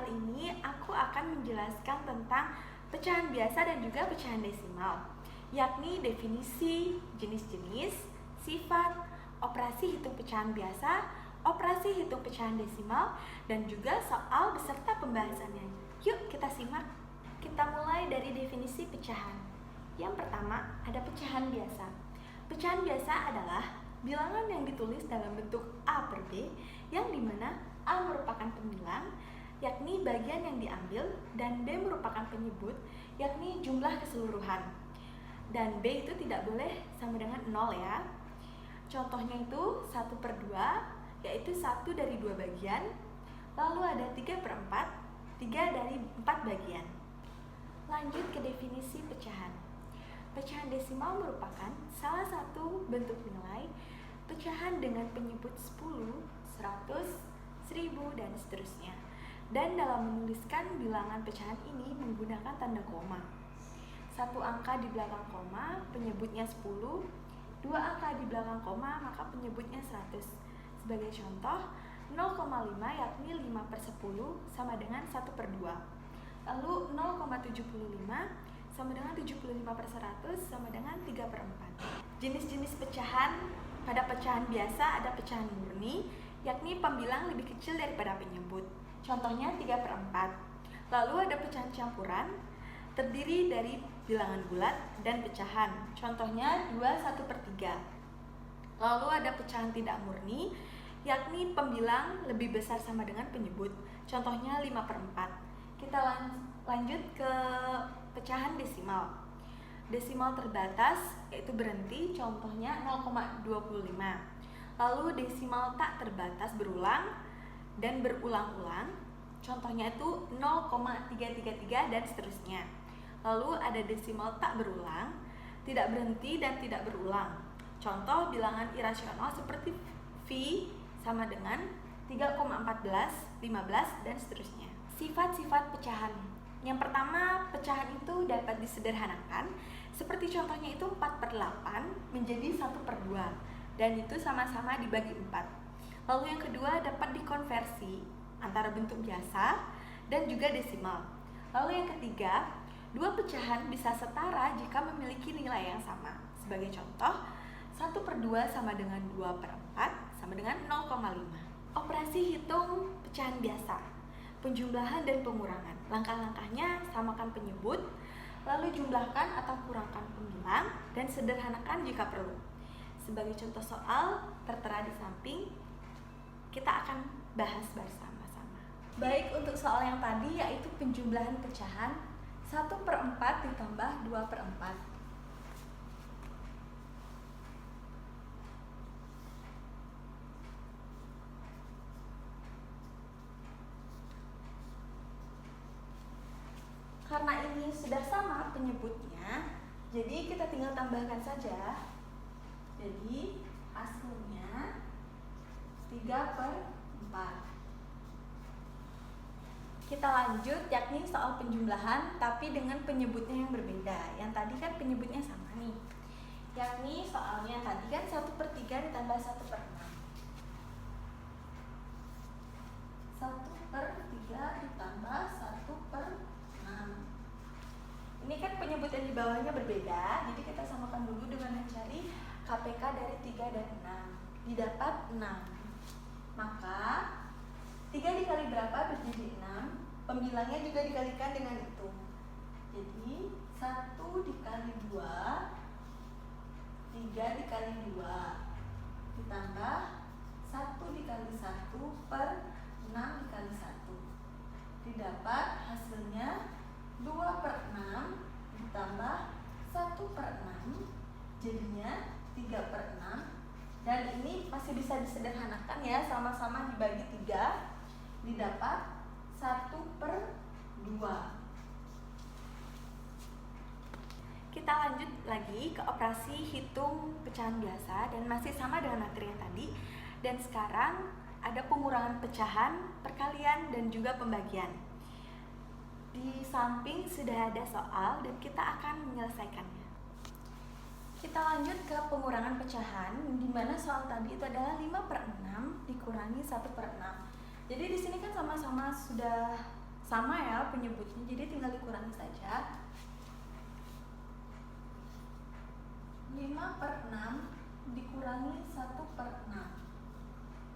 kali ini aku akan menjelaskan tentang pecahan biasa dan juga pecahan desimal, yakni definisi, jenis-jenis, sifat, operasi hitung pecahan biasa, operasi hitung pecahan desimal, dan juga soal beserta pembahasannya. Yuk kita simak. Kita mulai dari definisi pecahan. Yang pertama, ada pecahan biasa. Pecahan biasa adalah bilangan yang ditulis dalam bentuk A per B, yang dimana A merupakan pembilang, yakni bagian yang diambil, dan B merupakan penyebut, yakni jumlah keseluruhan. Dan B itu tidak boleh sama dengan 0 ya. Contohnya itu 1 per 2, yaitu 1 dari 2 bagian, lalu ada 3 per 4, 3 dari 4 bagian. Lanjut ke definisi pecahan. Pecahan desimal merupakan salah satu bentuk nilai pecahan dengan penyebut 10, 100, 1000, dan seterusnya. Dan dalam menuliskan bilangan pecahan ini menggunakan tanda koma. Satu angka di belakang koma, penyebutnya 10, 2 angka di belakang koma, maka penyebutnya 100. Sebagai contoh, 0,5 yakni 5 per 10 sama dengan 1 per 2. Lalu 0,75 sama dengan 75 per 100 sama dengan 3 per 4. Jenis-jenis pecahan, pada pecahan biasa ada pecahan murni, yakni pembilang lebih kecil daripada penyebut. Contohnya 3 per 4. Lalu ada pecahan campuran, terdiri dari bilangan bulat dan pecahan. Contohnya 2, 1 per 3. Lalu ada pecahan tidak murni, yakni pembilang lebih besar sama dengan penyebut. Contohnya 5 per 4. Kita lanjut ke pecahan desimal. Desimal terbatas, yaitu berhenti, contohnya 0,25. Lalu desimal tak terbatas berulang dan berulang-ulang, contohnya itu 0,333 dan seterusnya. Lalu ada desimal tak berulang, tidak berhenti dan tidak berulang. Contoh bilangan irasional seperti V sama dengan 3,14, 15, dan seterusnya. Sifat-sifat pecahan. Yang pertama, pecahan itu dapat disederhanakan, seperti contohnya itu 4 per 8 menjadi 1 per 2, dan itu sama-sama dibagi 4. Lalu yang kedua, dapat dikonversi antara bentuk biasa dan juga desimal. Lalu yang ketiga, dua pecahan bisa setara jika memiliki nilai yang sama. Sebagai contoh, 1 per 2 sama dengan 2 per 4 sama dengan 0,5. Operasi hitung pecahan biasa. Penjumlahan dan pengurangan. Langkah-langkahnya, samakan penyebut, lalu jumlahkan atau kurangkan pembilang, dan sederhanakan jika perlu. Sebagai contoh soal tertera di samping, kita akan bahas bersama-sama. Baik, untuk soal yang tadi yaitu penjumlahan pecahan, 1 per 4 ditambah 2 per 4. Karena ini sudah sama penyebutnya, jadi kita tinggal tambahkan saja. Jadi hasilnya 3 per 4. Kita lanjut, yakni soal penjumlahan tapi dengan penyebutnya yang berbeda. Yang tadi kan penyebutnya sama nih, yakni soalnya tadi kan 1 per 3 ditambah 1 per 6. 1 per 3 ditambah 1 per 6. Ini kan penyebut yang di bawahnya berbeda, jadi kita samakan dulu dengan mencari KPK dari 3 dan 6. Didapat 6. Maka 3 dikali berapa menjadi 6? Pembilangnya juga dikalikan dengan itu. Jadi 1 dikali 2, 3 dikali 2, ditambah 1 dikali 1 per 6 dikali 1. Didapat hasilnya 2 per 6 ditambah 1 per 6, jadinya 3 per 6. Dan ini masih bisa disederhanakan ya, sama-sama dibagi 3, didapat 1 per 2. Kita lanjut lagi ke operasi hitung pecahan biasa dan masih sama dengan materi yang tadi. Dan sekarang ada pengurangan pecahan, perkalian, dan juga pembagian. Di samping sudah ada soal dan kita akan menyelesaikannya. Kita lanjut ke pengurangan pecahan, di mana soal tadi itu adalah 5 per 6 dikurangi 1 per 6. Jadi di sini kan sama-sama sudah sama ya penyebutnya, jadi tinggal dikurangi saja. 5/6 dikurangi 1/6.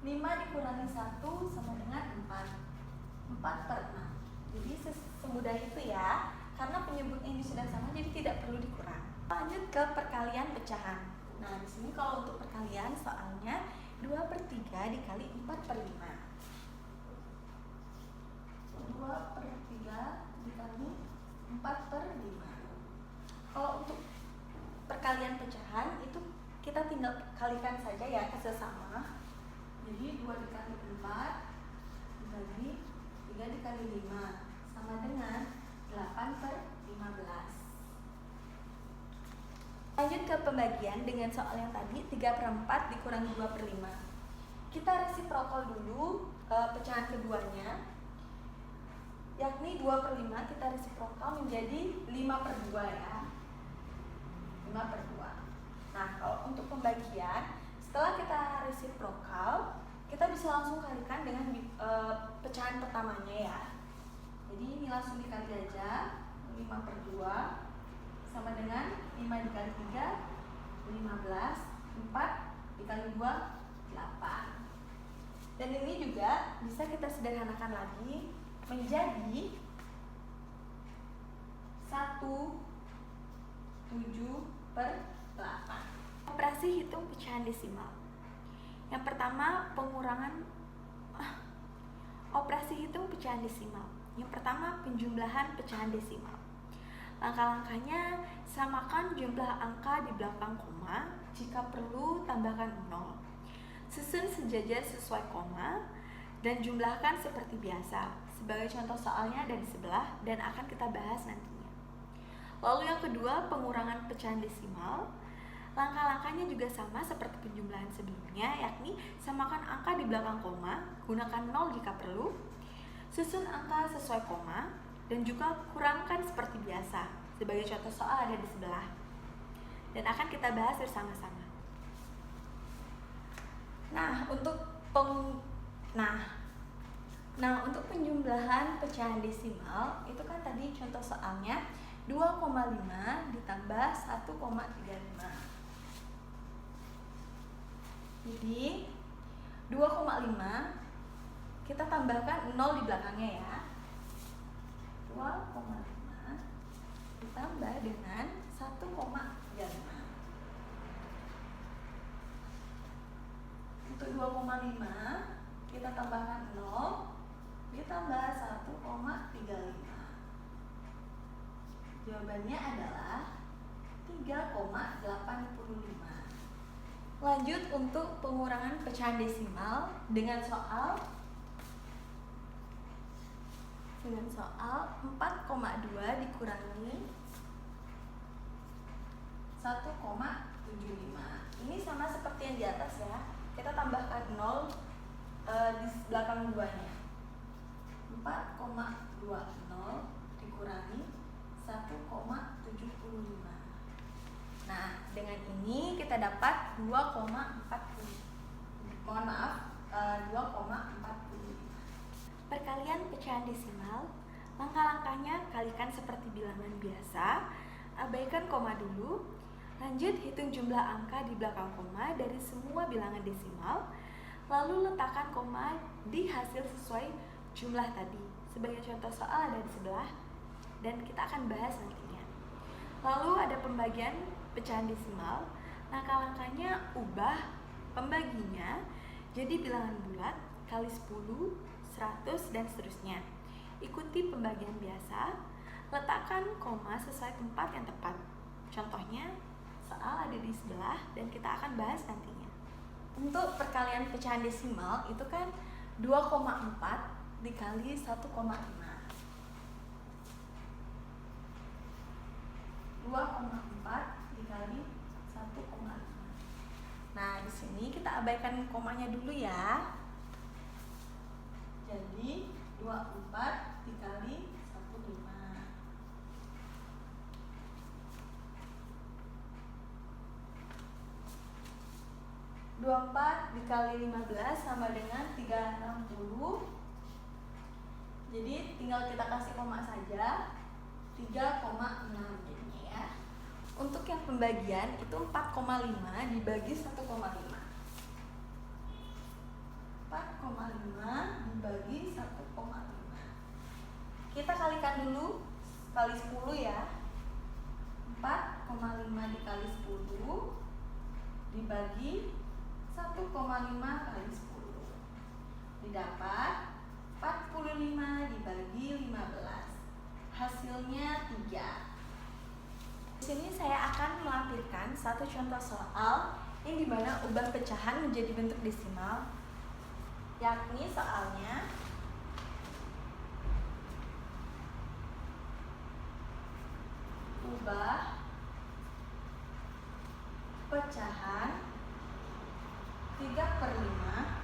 5 dikurangi 1 sama dengan 4. 4/6. Jadi semudah itu ya, karena penyebutnya ini sudah sama jadi tidak perlu dikurang. Lanjut ke perkalian pecahan. Nah, di sini kalau untuk perkalian soalnya 2/3 dikali 4/5. 2/3 dikali 4/5. Kalau untuk perkalian pecahan itu kita tinggal kalikan saja ya ke sesama. Jadi 2 dikali 4 dibagi 3 dikali 5 sama dengan 8/15. Lanjut ke pembagian dengan soal yang tadi 3/4 dikurangi 2/5. Kita resiprokal dulu pecahan keduanya, yakni 2/5 kita resiprokal menjadi 5/2 ya. 5/2. Nah, kalau untuk pembagian setelah kita resiprokal, kita bisa langsung kalikan dengan pecahan pertamanya ya. Jadi ini langsung dikali aja, 5/2 sama dengan 5 dikali 3, 15, 4 dikali 2, 8. Dan ini juga bisa kita sederhanakan lagi menjadi 1/7/8. Operasi hitung pecahan desimal. Yang pertama, operasi hitung pecahan desimal. Yang pertama, penjumlahan pecahan desimal. Langkah-langkahnya, samakan jumlah angka di belakang koma, jika perlu tambahkan 0. Susun sejajar sesuai koma dan jumlahkan seperti biasa. Sebagai contoh soalnya ada di sebelah dan akan kita bahas nantinya. Lalu yang kedua, pengurangan pecahan desimal. Langkah-langkahnya juga sama seperti penjumlahan sebelumnya, yakni samakan angka di belakang koma, gunakan 0 jika perlu, susun angka sesuai koma, dan juga kurangkan seperti biasa. Sebagai contoh soal ada di sebelah. Dan akan kita bahas bersama-sama. Nah, untuk untuk penjumlahan pecahan desimal, itu kan tadi contoh soalnya 2,5 ditambah 1,35. Jadi 2,5 kita tambahkan 0 di belakangnya ya. 2,5 ditambah dengan 1,35. Untuk 2,5 kita tambahkan 0 ditambah 1,35. Jawabannya adalah 3,85. Lanjut untuk pengurangan pecahan desimal dengan soal 4,2 dikurangi 1,75. Ini sama seperti yang di atas ya. Kita tambahkan 0 di belakang 2-nya. 4,20 dikurangi 1,75. Nah, dengan ini kita dapat 2,45. Perkalian pecahan desimal, langkah-langkahnya kalikan seperti bilangan biasa, abaikan koma dulu, lanjut hitung jumlah angka di belakang koma dari semua bilangan desimal, lalu letakkan koma di hasil sesuai jumlah tadi. Sebagai contoh soal ada di sebelah, dan kita akan bahas nantinya. Lalu ada pembagian pecahan desimal, langkah-langkahnya ubah pembaginya jadi bilangan bulat kali 10, 100 dan seterusnya. Ikuti pembagian biasa, letakkan koma sesuai tempat yang tepat. Contohnya soal ada di sebelah dan kita akan bahas nantinya. Untuk perkalian pecahan desimal itu kan 2,4 dikali 1,5. 2,4 dikali 1,5. Nah, di sini kita abaikan komanya dulu ya. Jadi 24 dikali 1,5. 24 dikali 15 sama dengan 360. Jadi tinggal kita kasih koma saja, 3,6 jadinya ya. Untuk yang pembagian itu 4,5 dibagi 1,5. 4,5 dibagi 1,5. Kita kalikan dulu, kali 10 ya. 4,5 dikali 10 dibagi 1,5 kali 10. Didapat 45 dibagi 15. Hasilnya 3. Di sini saya akan melampirkan satu contoh soal yang dimana ubah pecahan menjadi bentuk desimal, yakni soalnya ubah pecahan 3/5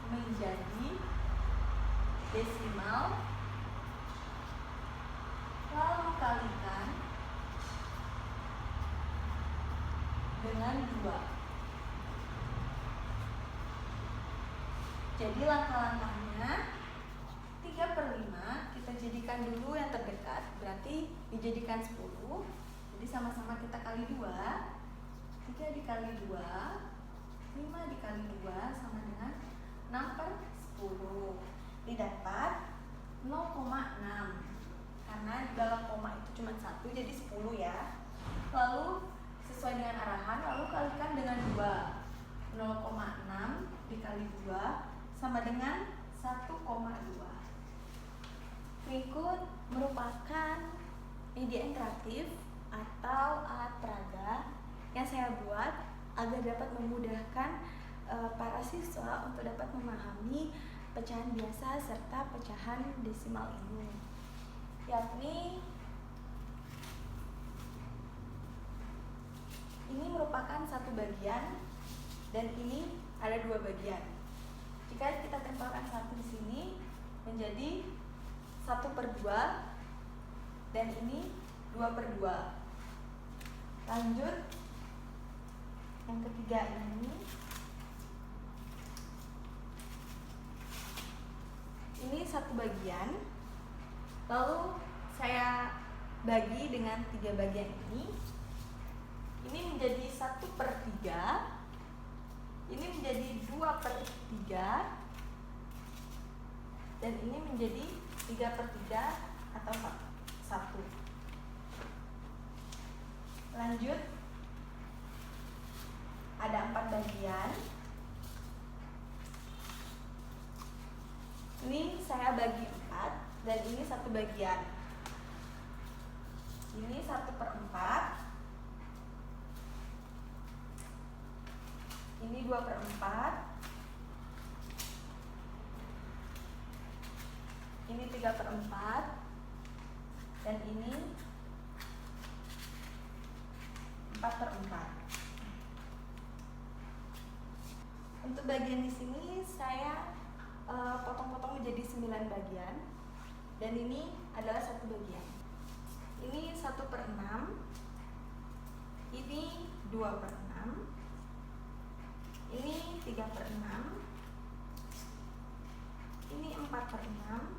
menjadi desimal, lalu kalikan dengan 2. Jadi langkah-langkahnya 3/5 kita jadikan dulu yang terdekat, berarti dijadikan 10. Jadi sama-sama kita kali 2. 3 dikali 2, 5 dikali 2 sama dengan 6/10. Didapat 0,6. Karena di dalam koma itu cuma 1, jadi 10 ya. Lalu sesuai dengan arahan, lalu kalikan dengan 2. 0,6 dikali 2 sama dengan 1,2. Berikut merupakan media interaktif atau alat peraga yang saya buat agar dapat memudahkan para siswa untuk dapat memahami pecahan biasa serta pecahan desimal ini, yakni ini merupakan satu bagian dan ini ada 2 bagian. Jika kita tempelkan 1 di sini menjadi 1/2 dan ini 2/2. Lanjut yang ketiga ini satu bagian, lalu saya bagi dengan 3 bagian ini menjadi 1/3, ini menjadi 2/3, dan ini menjadi 3/3 atau 1. Lanjut, ada 4 bagian. Ini saya bagi 4 dan ini 1 bagian. Ini 1/4, ini 2/4, ini 3/4, dan ini 4/4. Untuk bagian di sini saya potong-potong menjadi 9 bagian, dan ini adalah 1 bagian. Ini 1/6, ini 2/6, ini 3/6, ini 4/6,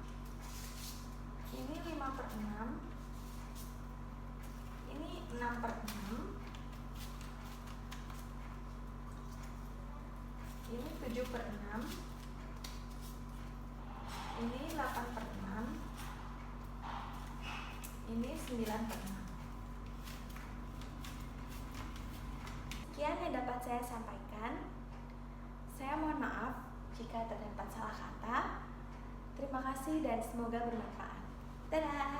ini 5/6, ini 6/6, ini 7/6, ini 8/6, ini 9/6. Sekian yang dapat saya sampaikan. Saya mohon maaf jika terdapat salah kata. Terima kasih dan semoga bermanfaat. Dadah!